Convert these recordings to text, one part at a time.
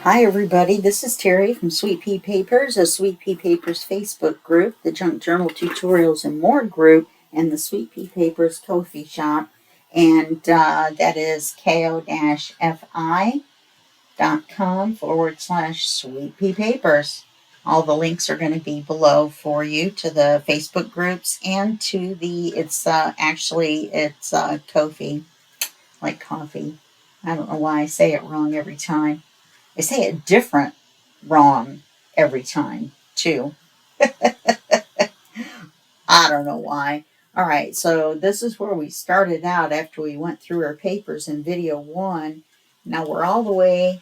Hi everybody, this is Terry from Sweet Pea Papers, a Sweet Pea Papers Facebook group, the Junk Journal Tutorials and More group, and the Sweet Pea Papers Ko-fi shop. And that is ko-fi.com/Sweet Pea Papers. All the links are going to be below for you to the Facebook groups and to it's Ko-fi, like coffee. I don't know why I say it wrong every time. I say it different wrong every time, too. I don't know why. All right, so this is where we started out after we went through our papers in video 1. Now we're all the way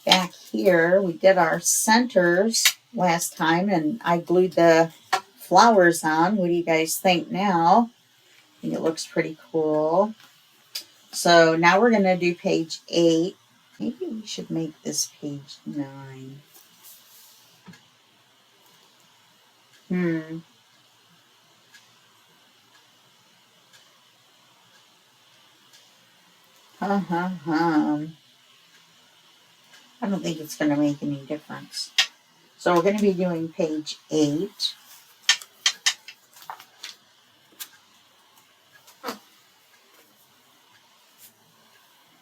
back here. We did our centers last time, and I glued the flowers on. What do you guys think now? I think it looks pretty cool. So now we're going to do page 8. Maybe we should make this page 9. I don't think it's going to make any difference. So we're going to be doing page 8.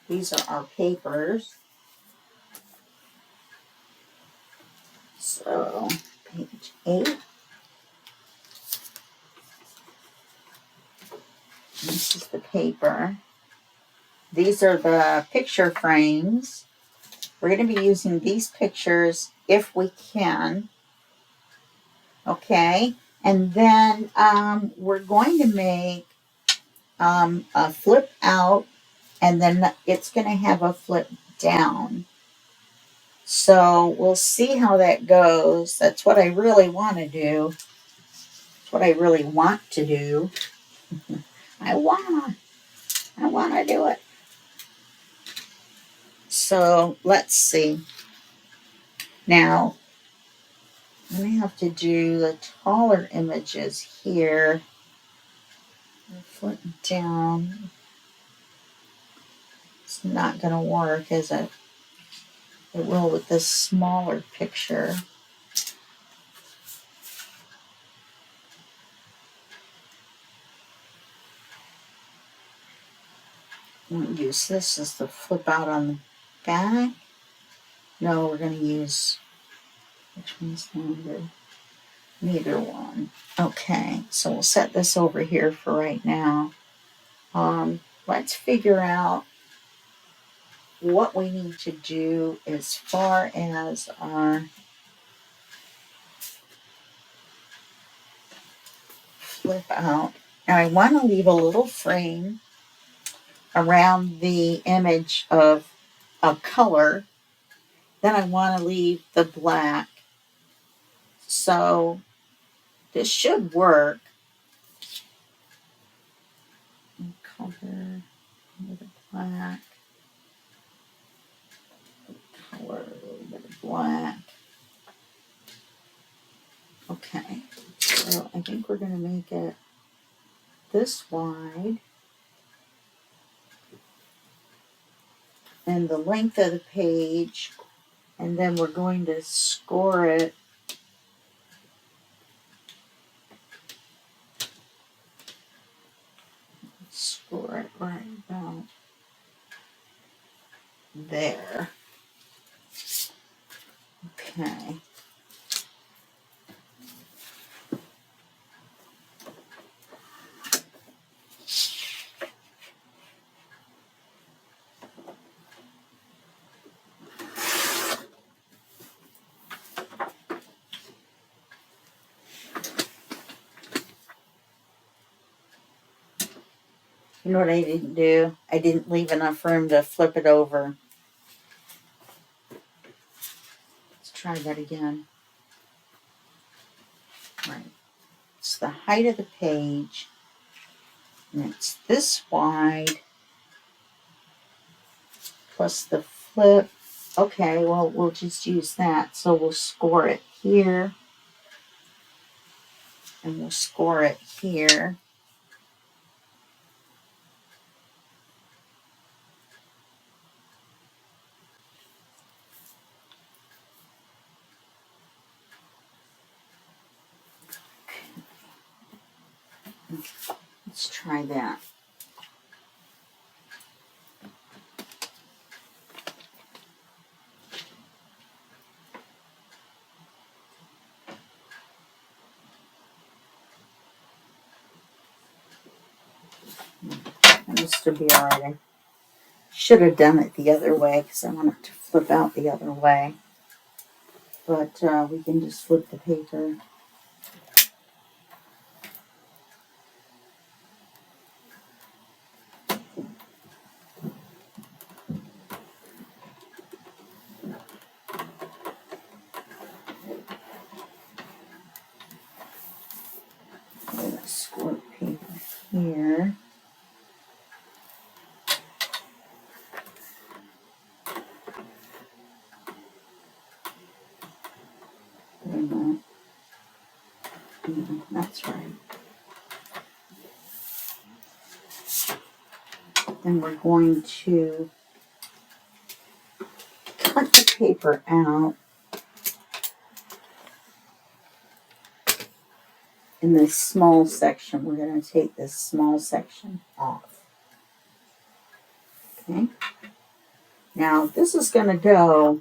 These are our papers. So page 8. This is the paper. These are the picture frames. We're going to be using these pictures if we can. Okay. And then we're going to make a flip out, and then it's going to have a flip down. So we'll see how that goes. That's what I really want to do. That's what I really want to do. I wanna do it. So let's see. Now I'm gonna have to do the taller images here. Flip down. It's not gonna work, is it? It will with this smaller picture. I'm gonna use this as the flip out on the back. No, we're gonna use, which one's longer? Neither one. Okay, so we'll set this over here for right now. Let's figure out what we need to do as far as our flip out. Now I want to leave a little frame around the image of a color. Then I want to leave the black. So this should work. Color with a black. Color with a black. Okay, so I think we're going to make it this wide. And the length of the page. And then we're going to score it. Score it right about there. Okay. You know what I didn't do? I didn't leave enough room to flip it over. Let's try that again. Right. It's the height of the page. And it's this wide. Plus the flip. Okay, well, we'll just use that. So we'll score it here. And we'll score it here. try that. This will be alright. I should have done it the other way because I want it to flip out the other way. But we can just flip the paper. Squirt paper here. Wait a minute. That's right. Then we're going to cut the paper out in this small section. We're going to take this small section off. Okay. Now this is going to go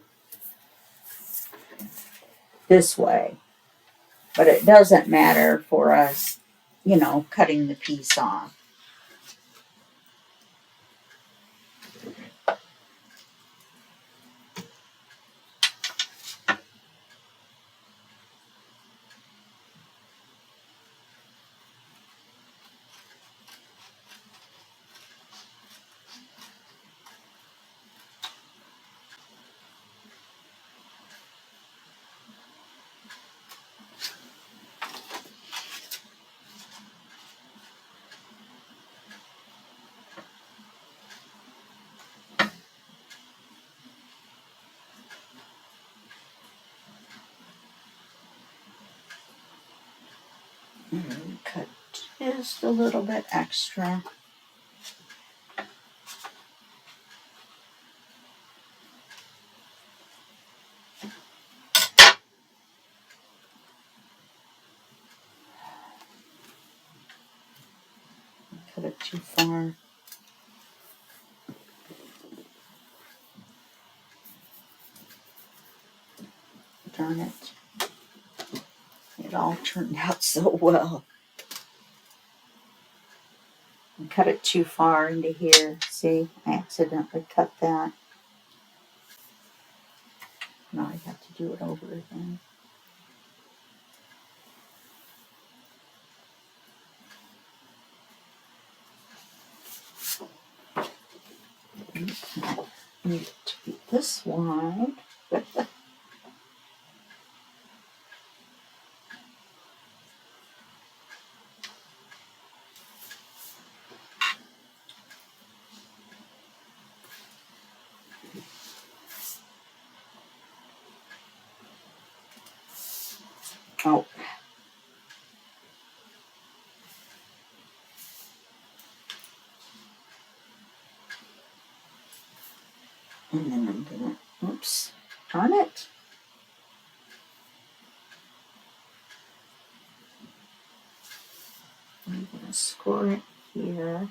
this way, but it doesn't matter for us, you know, cutting the piece off. And cut just a little bit extra. Cut it too far. Darn it. It all turned out so well. And cut it too far into here. See, I accidentally cut that. Now I have to do it over again. Okay. Need it to be this wide. Oh. And then I'm gonna, oops, darn it. I'm gonna score it here.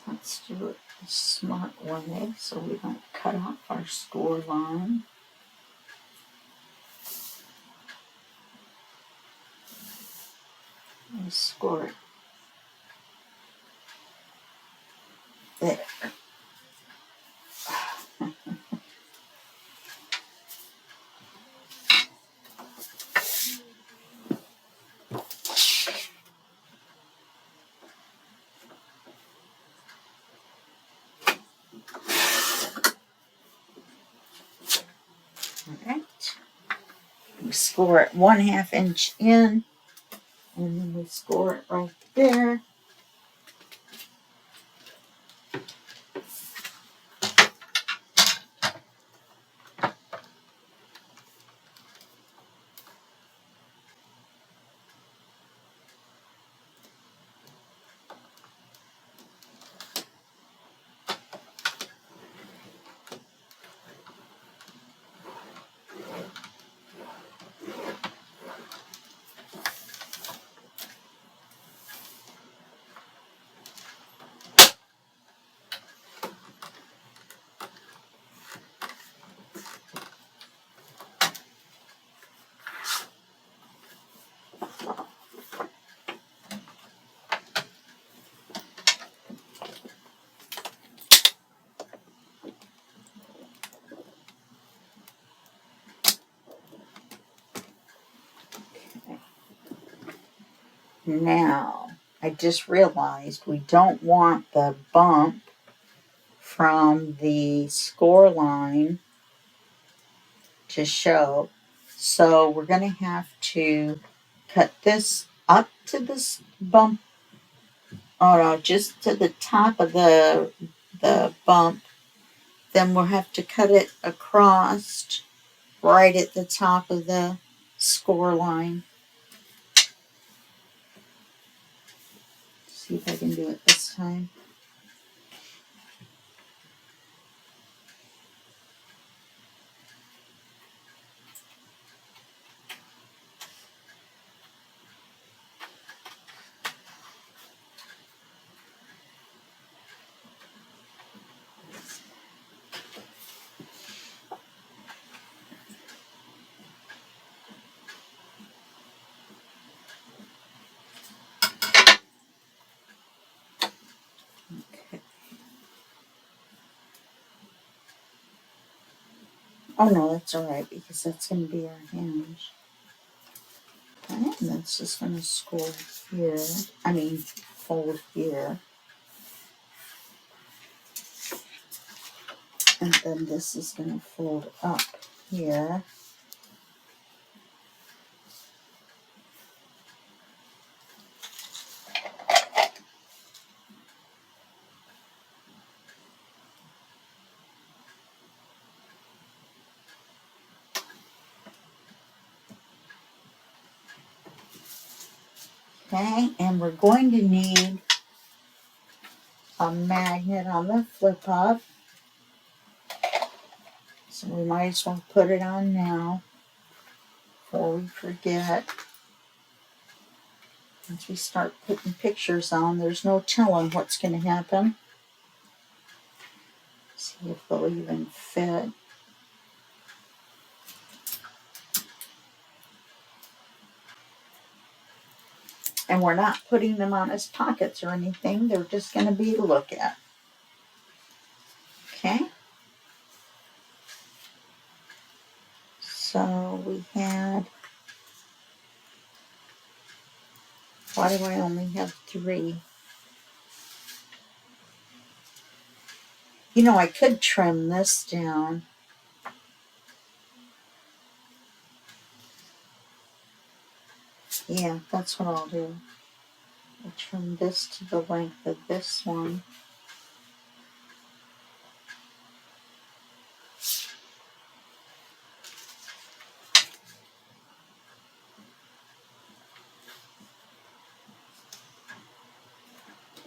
Let's do it the smart way so we don't cut off our score line. And score it there. Alright. We score it 1/2 inch in, and then we score it right there. Now, I just realized we don't want the bump from the score line to show. So we're going to have to cut this up to this bump. Oh no, just to the top of the bump. Then we'll have to cut it across right at the top of the score line. See if I can do it this time. Okay. Oh no, that's alright because that's going to be our hinge. Okay, and that's just going to score here. I mean, fold here. And then this is going to fold up here. Okay, and we're going to need a magnet on the flip up. So we might as well put it on now before we forget. Once we start putting pictures on, there's no telling what's going to happen. See if they'll even fit. And we're not putting them on as pockets or anything. They're just going to be to look at. Okay. So we had, why do I only have 3? You know, I could trim this down. Yeah, that's what I'll do. I'll trim this to the length of this one.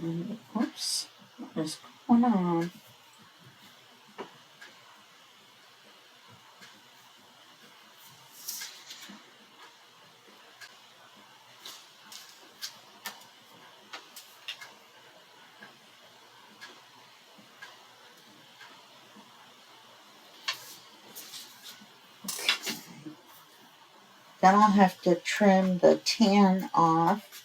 And, oops, what is going on? Then I'll have to trim the tan off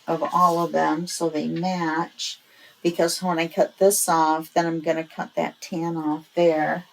of all of them so they match. Because when I cut this off, then I'm going to cut that tan off there.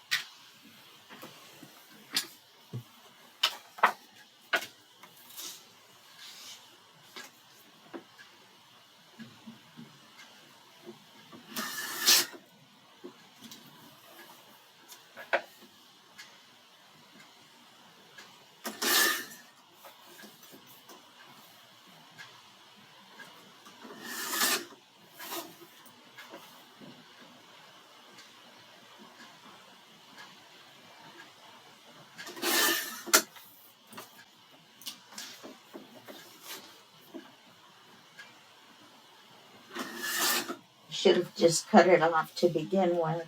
Should have just cut it off to begin with.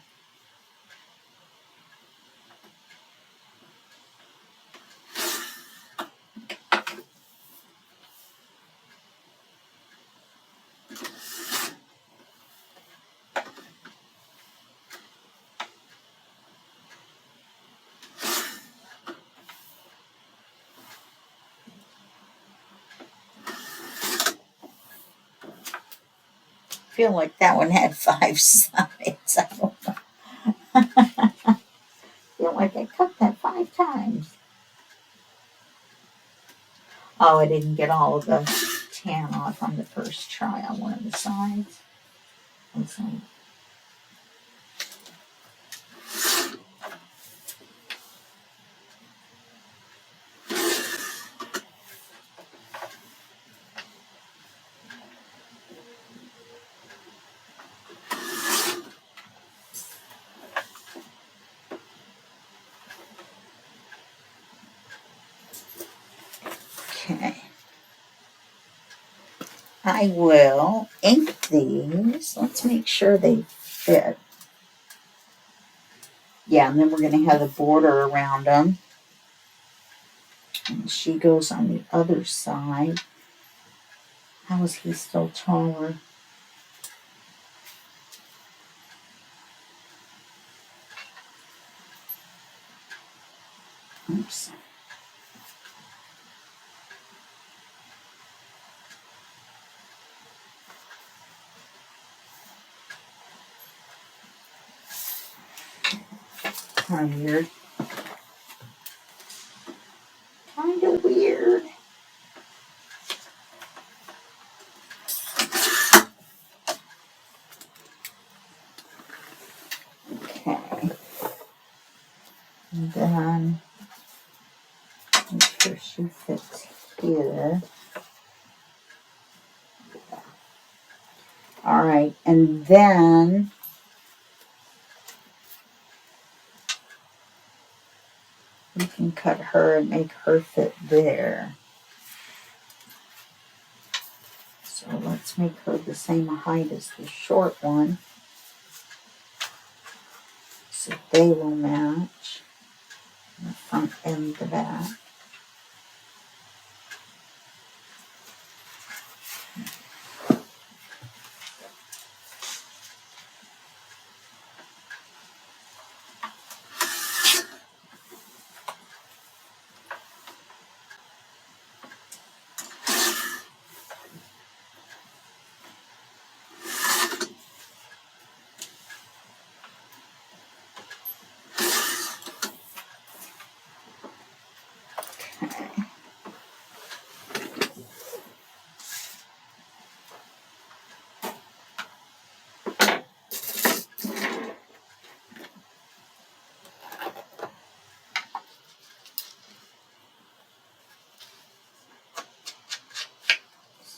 I feel like that one had 5 sides. I don't know. I feel like I cut that 5 times. Oh, I didn't get all of the tan off on the first try on one of the sides. Okay. I will ink these. Let's make sure they fit. Yeah, and then we're going to have the border around them. And she goes on the other side. How is he still taller? Oops. Kind of weird. Kind of weird. Okay. And then make sure she fits here. All right, and then we can cut her and make her fit there. So let's make her the same height as the short one, so they will match the front and the back.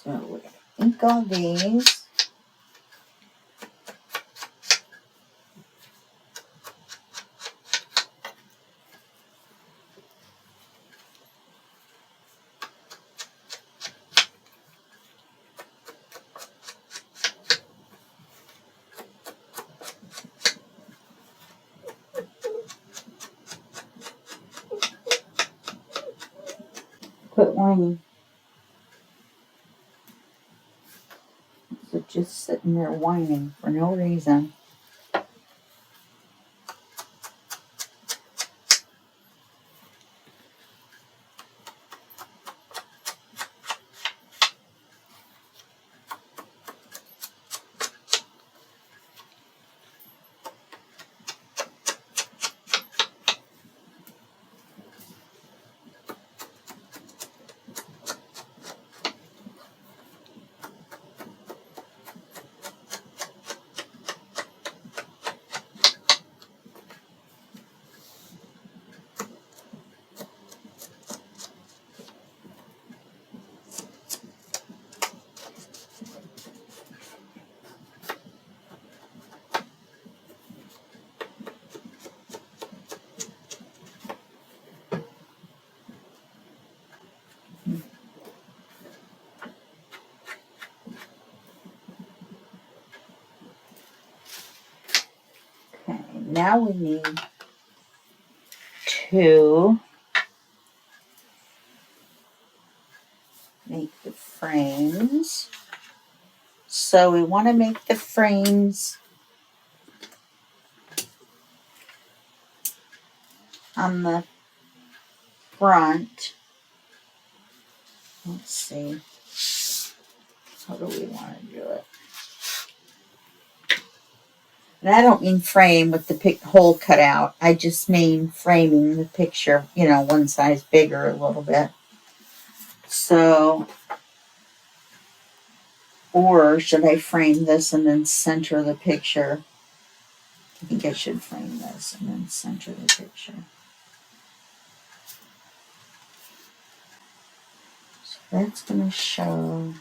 So we're going to ink all these. Quit whining. So just sitting there whining for no reason. Okay, now we need to make the frames. So we want to make the frames on the front. Let's see. How do we want to do it? And I don't mean frame with the hole cut out. I just mean framing the picture, one size bigger a little bit. So, or should I frame this and then center the picture? I think I should frame this and then center the picture. So that's going to show.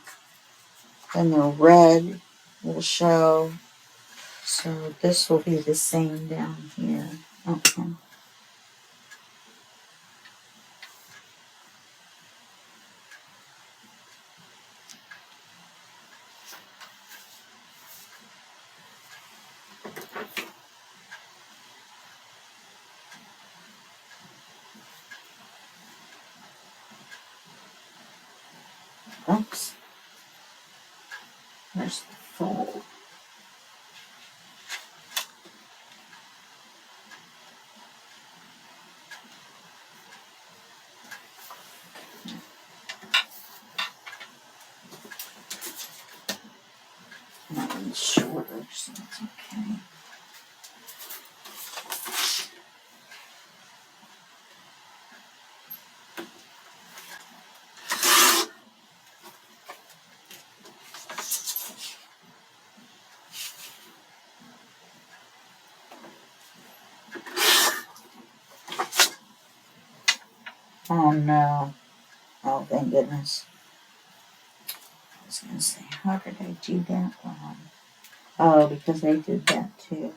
Then the red will show. So this will be the same down here. Okay. Oops. There's the fold. That one's shorter, so that's okay. Oh no. Oh, thank goodness. I was going to say, how did I do that wrong? Oh, because I did that too.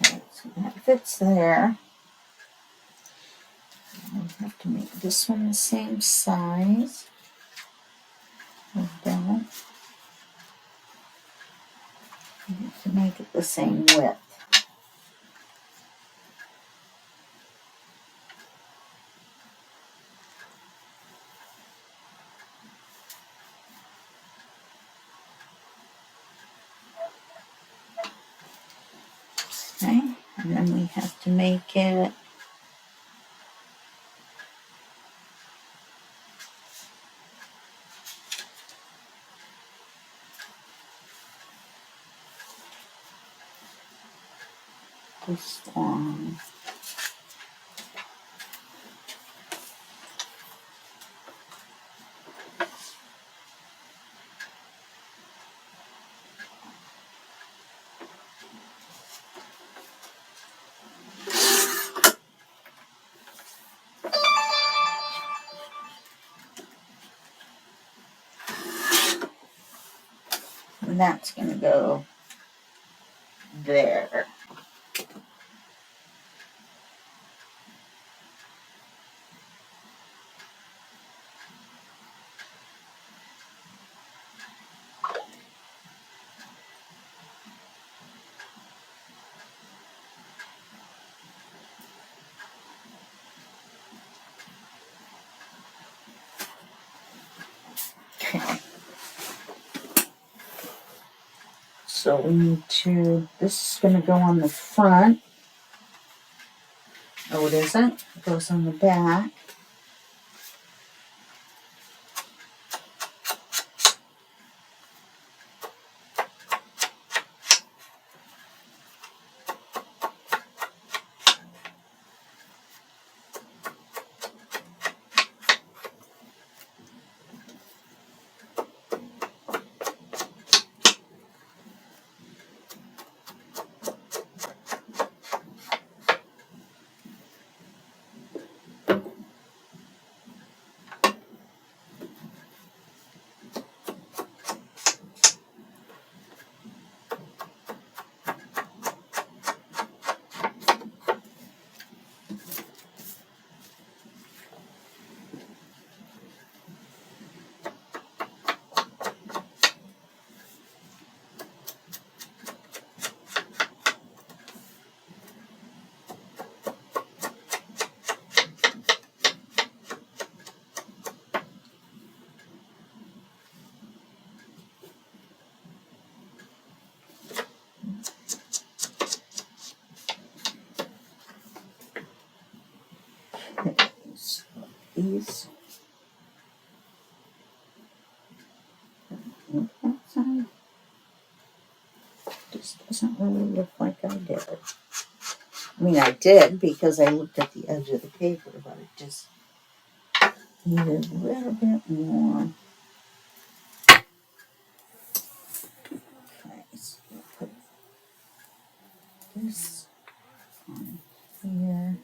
Okay, so that fits there. I have to make this one the same size. Like that. I have to make it the same width. Okay, and then we have to make it this long. And that's going to go there. Okay. So we need to, this is going to go on the front. Oh, it isn't. It goes on the back. these. Outside. Just doesn't really look like I did. I mean, I did because I looked at the edge of the paper, but it just needed a little bit more. Okay, so we'll put this on here.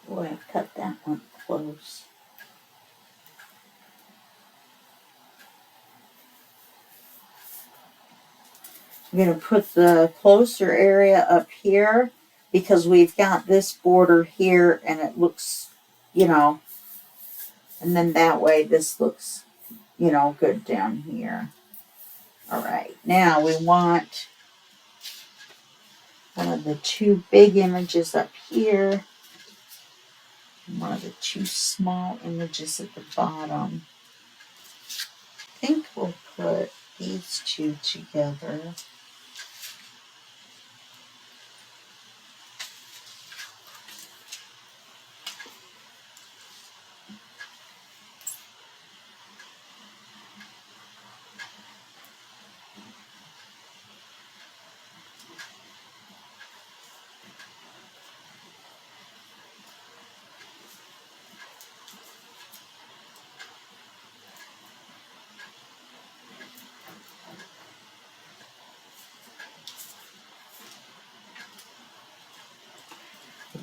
Boy, I cut that one close. I'm going to put the closer area up here because we've got this border here and it looks, you know, and then that way this looks, you know, good down here. All right, now we want one of the two big images up here, and one of the two small images at the bottom. I think we'll put these two together.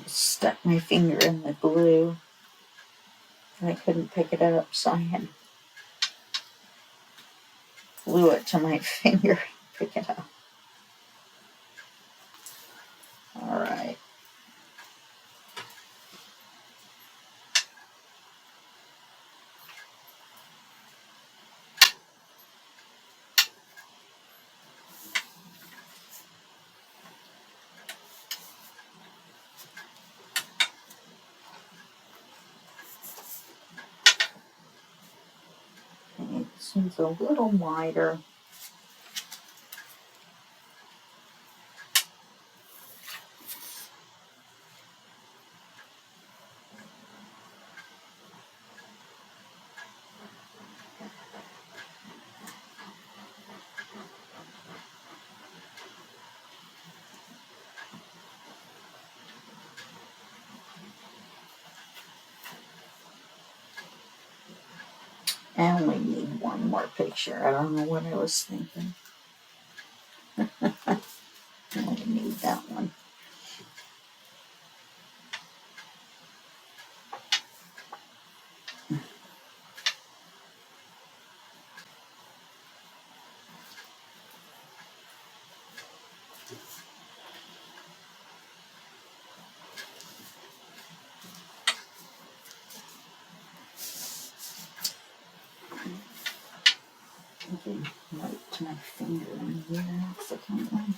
Stuck my finger in the glue and I couldn't pick it up, so I had to glue it to my finger and pick it up. All right. Okay, this one's a little wider. I only need one more picture. I don't know what I was thinking. I only need that one. I did right to my finger in here accidentally.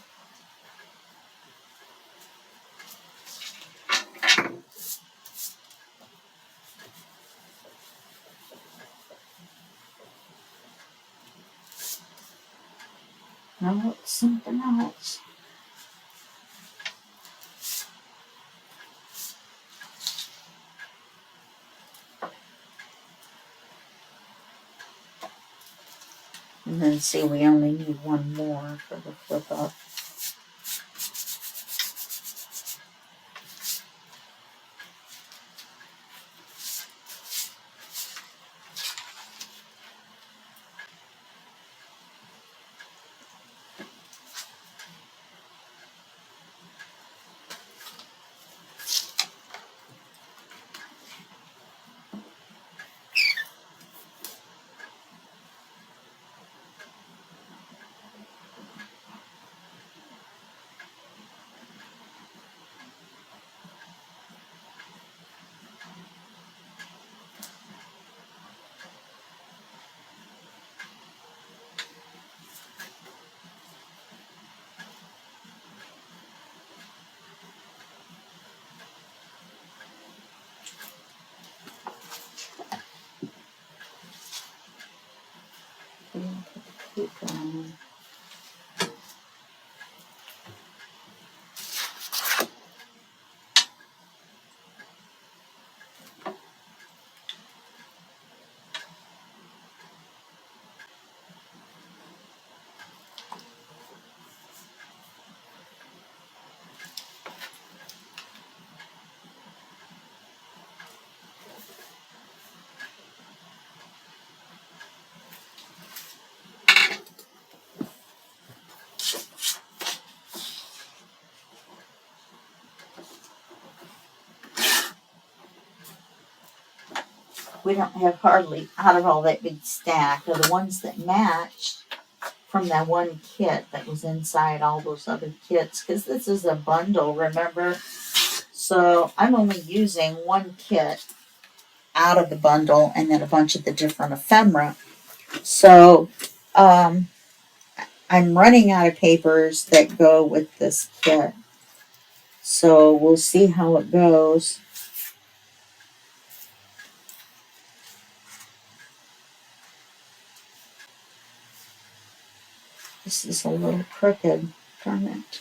No, it's something else. And then see, we only need one more for the flip up. We don't have hardly, out of all that big stack, are the ones that matched from that one kit that was inside all those other kits, because this is a bundle, remember? So I'm only using one kit out of the bundle and then a bunch of the different ephemera. So I'm running out of papers that go with this kit. So we'll see how it goes. This is a little crooked, darn it.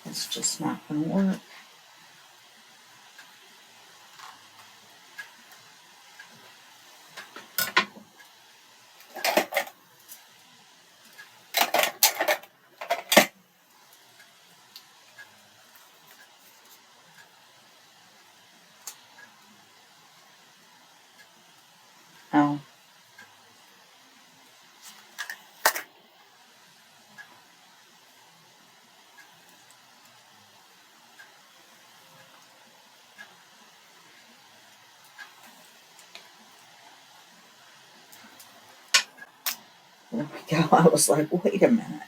It's just not going to work. Oh. There we go. I was like, wait a minute.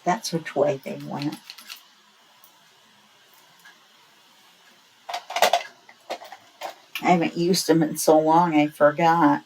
That's which way they went. I haven't used them in so long I forgot.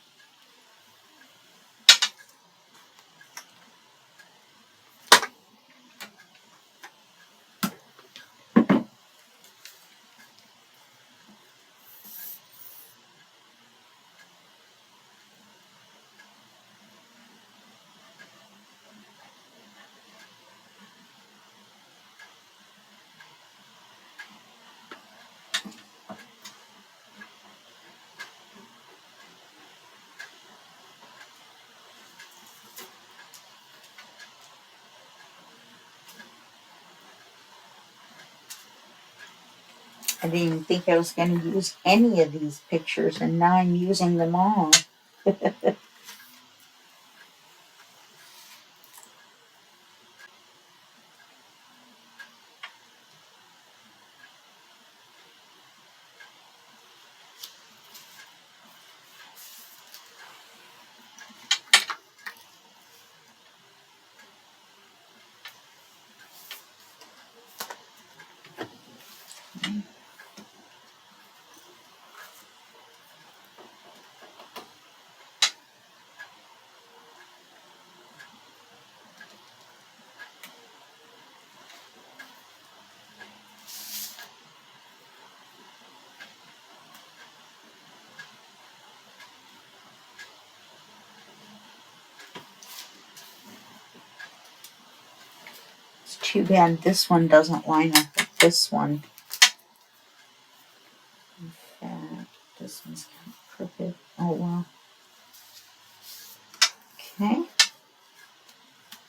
I didn't even think I was going to use any of these pictures, and now I'm using them all. It's too bad this one doesn't line up with this one. In fact, this one's kind of crooked. Oh well. Okay.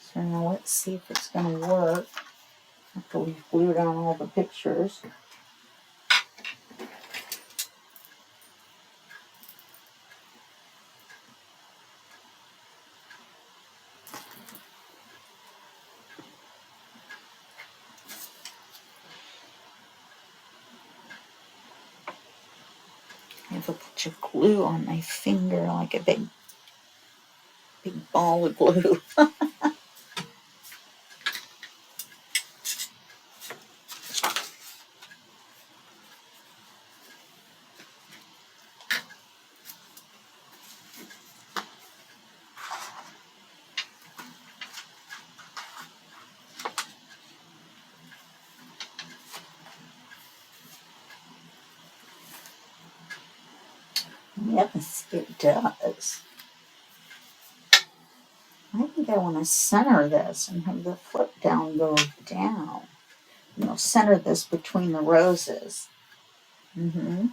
So now let's see if it's going to work after we've glued on all the pictures. I have a bunch of glue on my finger, like a big ball of glue. Yes, it does. I think I want to center this and have the flip down go down. Center this between the roses. Mm-hmm.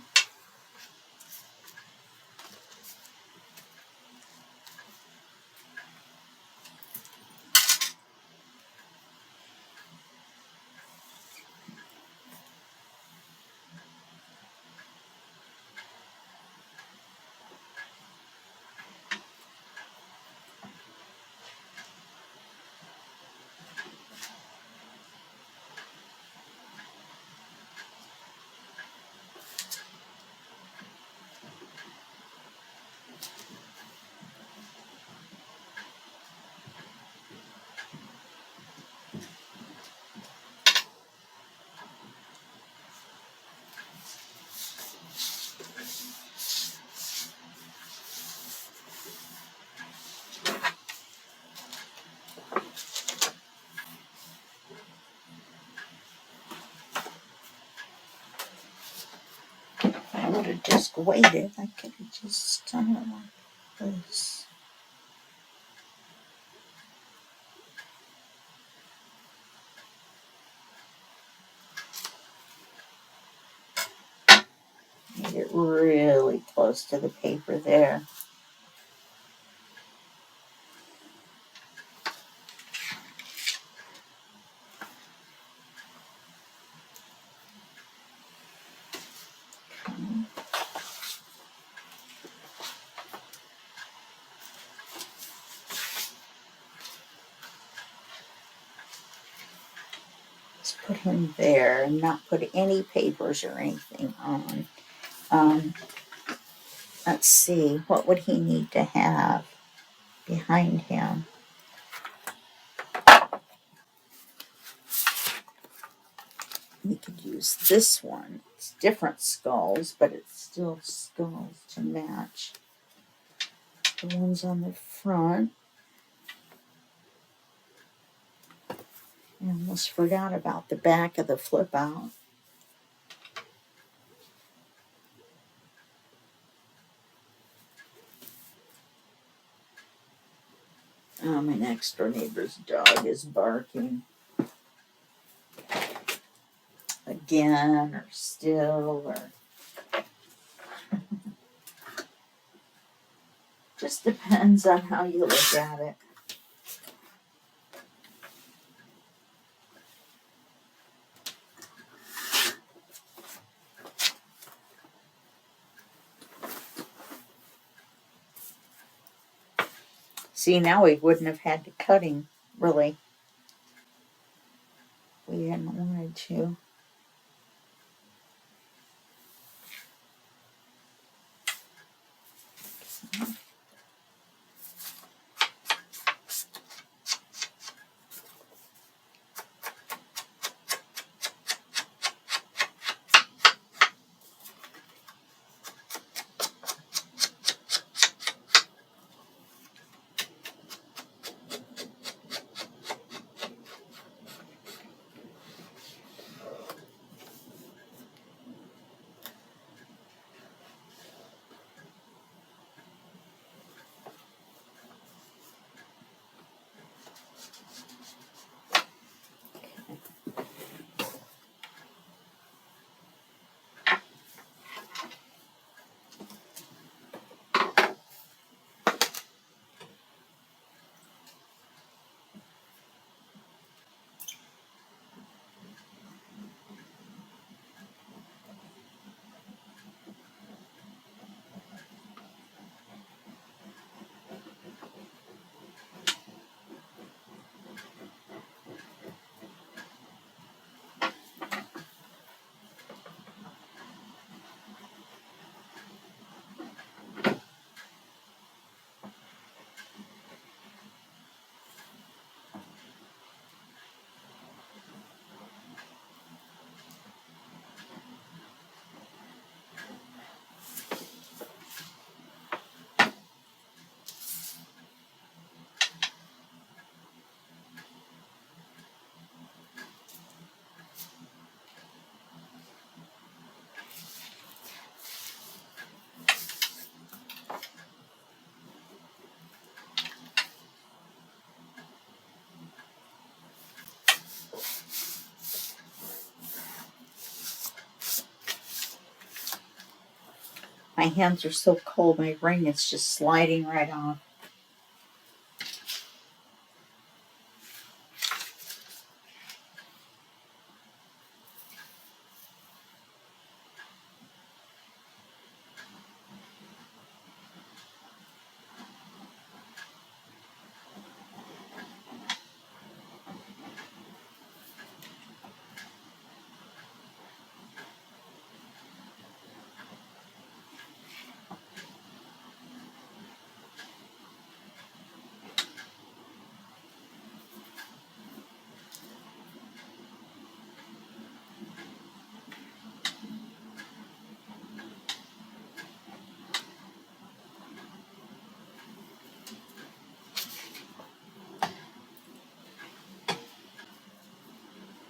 If I would have just waited, I could have just done it like this. Made it really close to the paper there. Let's put him there and not put any papers or anything on. Let's see, what would he need to have behind him? You could use this one. It's different skulls, but it's still skulls to match the ones on the front. I almost forgot about the back of the flip out. Oh, my next door neighbor's dog is barking. Again, or still, or just depends on how you look at it. See, now we wouldn't have had to cut him, really. We hadn't wanted to. My hands are so cold, my ring is just sliding right off.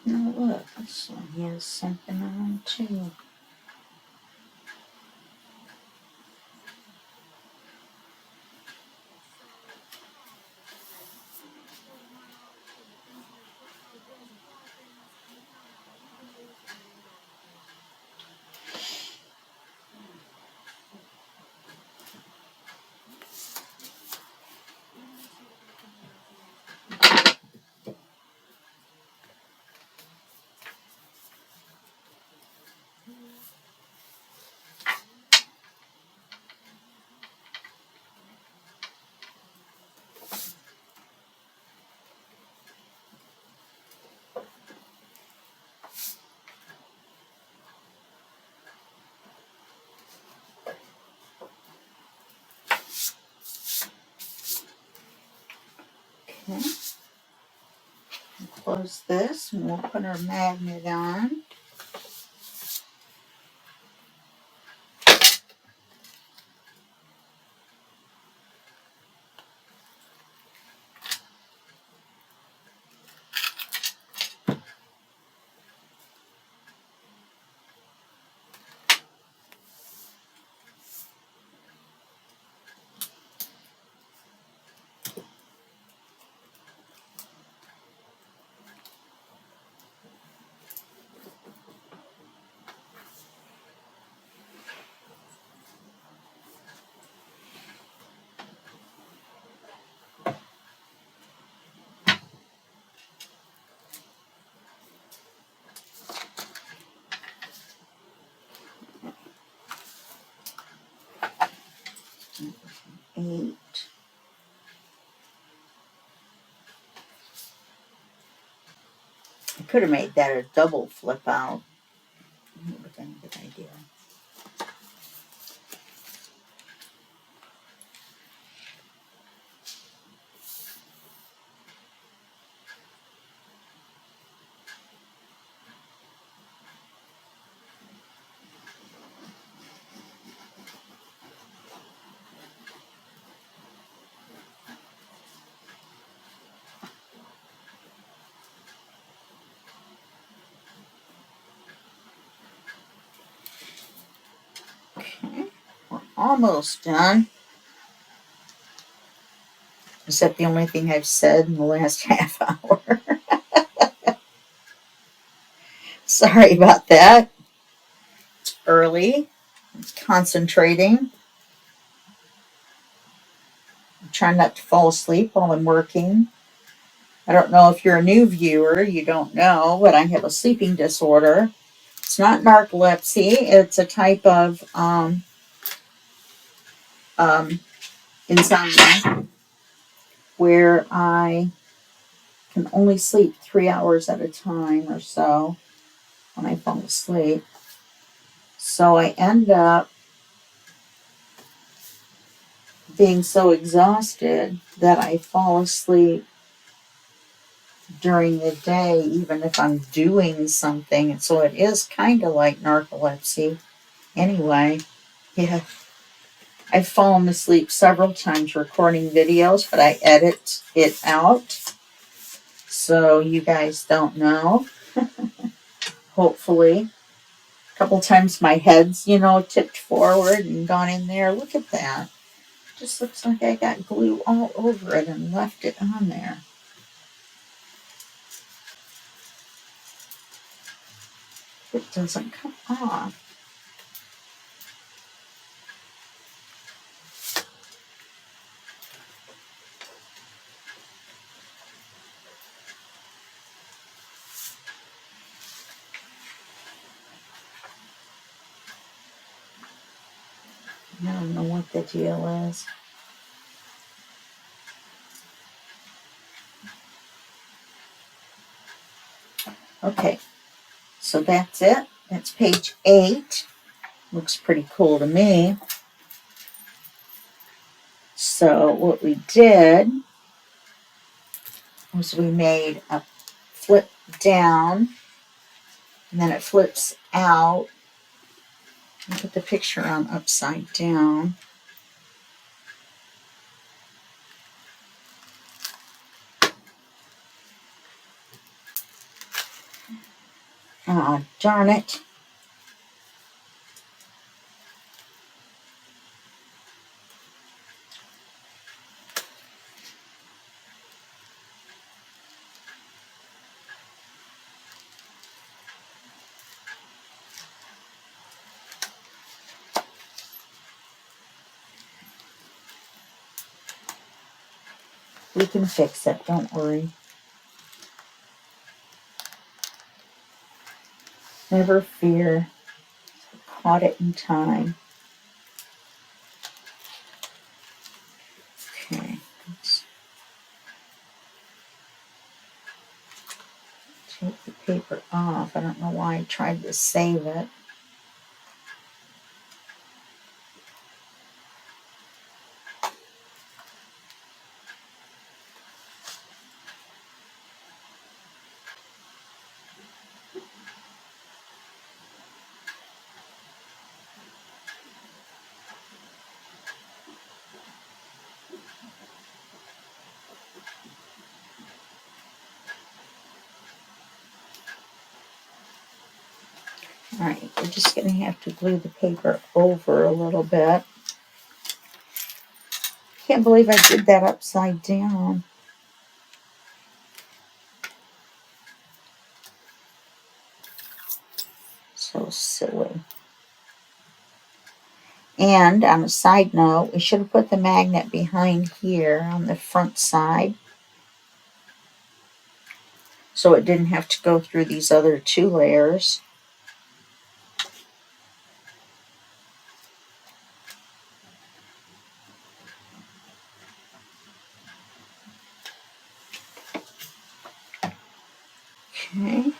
No, look, this one has something on too. Okay. Close this and we'll put our magnet on. 8. I could have made that a double flip out. That would have been a good idea. Okay, we're almost done. Is that the only thing I've said in the last half hour? Sorry about that. It's early. I'm concentrating. I'm trying not to fall asleep while I'm working. I don't know if you're a new viewer, you don't know, but I have a sleeping disorder. It's not narcolepsy. It's a type of insomnia where I can only sleep 3 hours at a time or so when I fall asleep. So I end up being so exhausted that I fall asleep during the day, even if I'm doing something. And so it is kind of like narcolepsy. Anyway, yeah. I've fallen asleep several times recording videos, but I edit it out so you guys don't know. Hopefully. A couple times my head's, tipped forward and gone in there. Look at that. Just looks like I got glue all over it and left it on there. It doesn't come off. I don't know what the deal is. Okay, so that's it. That's page 8. Looks pretty cool to me. So what we did was we made a flip down, and then it flips out. I put the picture on upside down. Oh, darn it. We can fix it, don't worry. Never fear. Caught it in time. Okay, let's take the paper off. I don't know why I tried to save it. Alright, we're just going to have to glue the paper over a little bit. Can't believe I did that upside down. So silly. And on a side note, we should have put the magnet behind here on the front side, so it didn't have to go through these other 2 layers. Okay.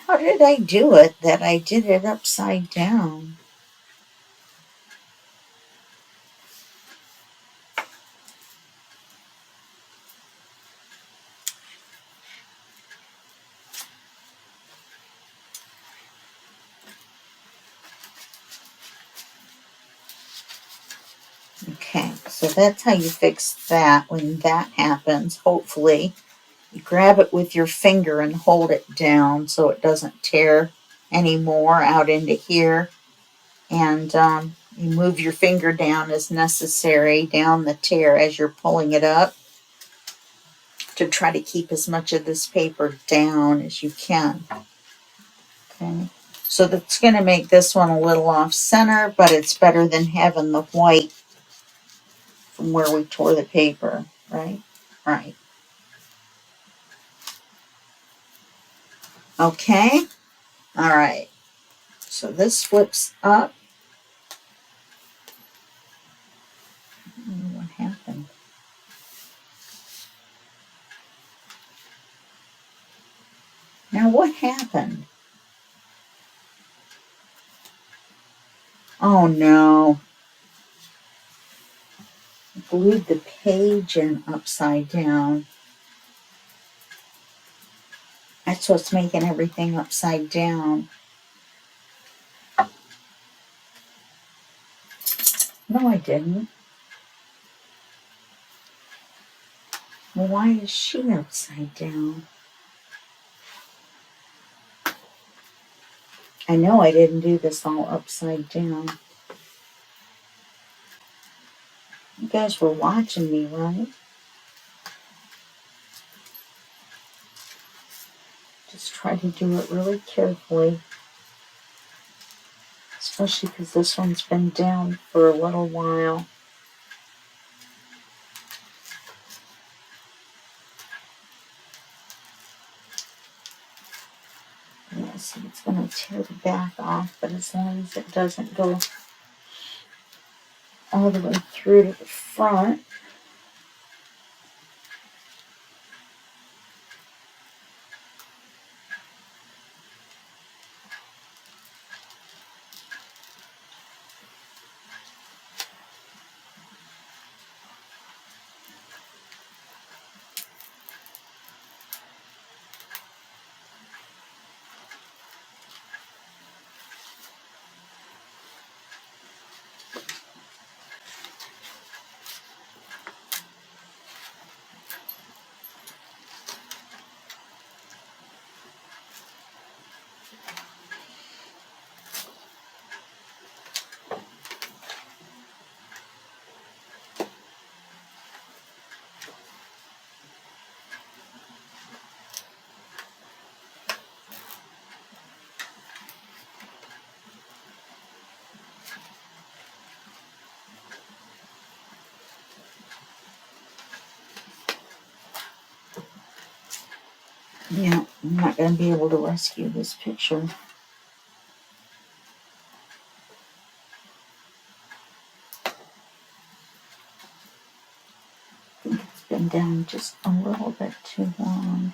How did I do it that I did it upside down? Okay, so that's how you fix that when that happens. Hopefully, you grab it with your finger and hold it down so it doesn't tear anymore out into here. And you move your finger down as necessary down the tear as you're pulling it up to try to keep as much of this paper down as you can. Okay, so that's going to make this one a little off center, but it's better than having the white from where we tore the paper, right? Right. Okay. All right. So this flips up. What happened? Now what happened? Oh no. I glued the page in upside down. That's what's making everything upside down. No, I didn't. Well, why is she upside down? I know I didn't do this all upside down. You guys were watching me, right? Just try to do it really carefully. Especially because this one's been down for a little while. Yeah, see, it's going to tear the back off, but as long as it doesn't go all the way through to the front. Yeah, I'm not going to be able to rescue this picture. I think it's been down just a little bit too long.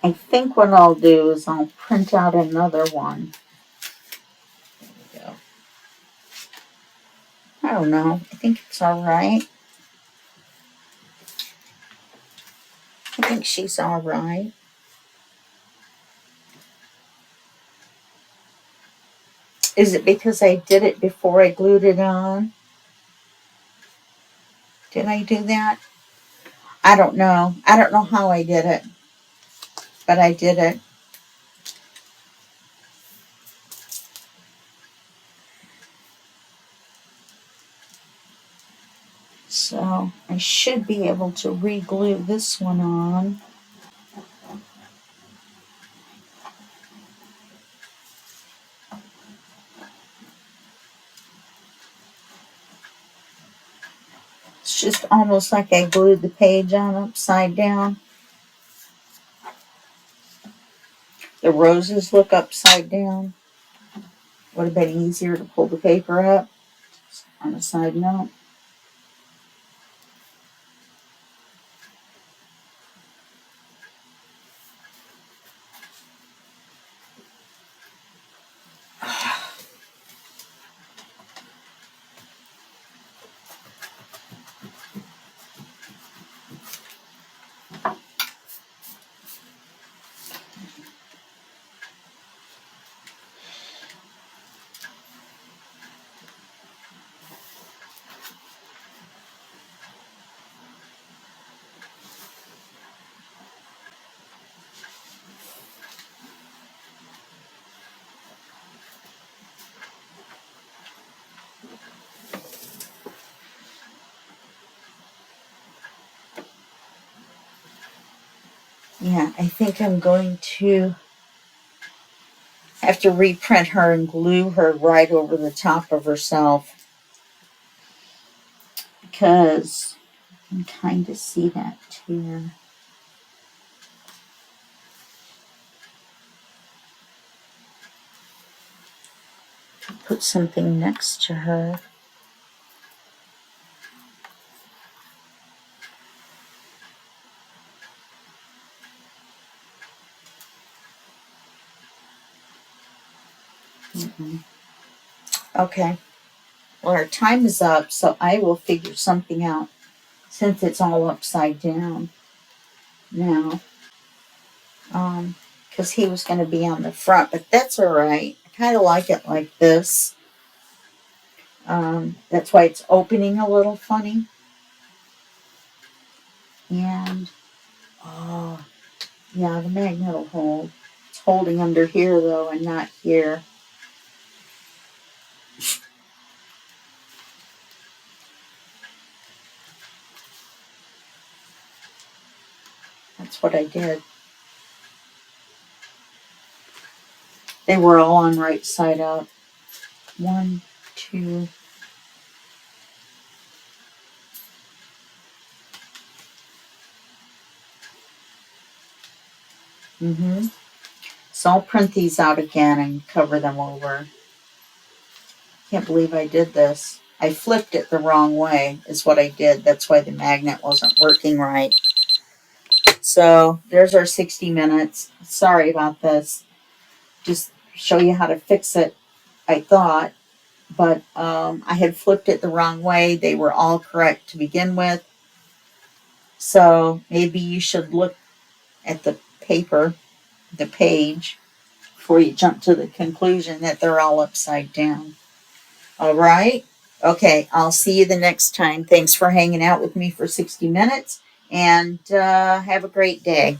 I think what I'll do is I'll print out another one. There we go. I don't know. I think it's all right. I think she's all right. Is it because I did it before I glued it on? Did I do that? I don't know. I don't know how I did it, but I did it. So I should be able to re-glue this one on. It's just almost like I glued the page on upside down. The roses look upside down. Would have been easier to pull the paper up. On a side note. Yeah, I think I'm going to have to reprint her and glue her right over the top of herself. Because I can kind of see that tear. Put something next to her. Okay. Well, our time is up, so I will figure something out since it's all upside down now. Because he was going to be on the front, but that's all right. I kind of like it like this. That's why it's opening a little funny. And, oh, yeah, the magnet will hold. It's holding under here, though, and not here. That's what I did. They were all on right side up. 1, 2. So I'll print these out again and cover them over. Can't believe I did this. I flipped it the wrong way is what I did. That's why the magnet wasn't working right. So there's our 60 minutes. Sorry about this. Just show you how to fix it, I thought. But I had flipped it the wrong way. They were all correct to begin with. So maybe you should look at the paper, the page, before you jump to the conclusion that they're all upside down. All right? Okay, I'll see you the next time. Thanks for hanging out with me for 60 minutes, and have a great day.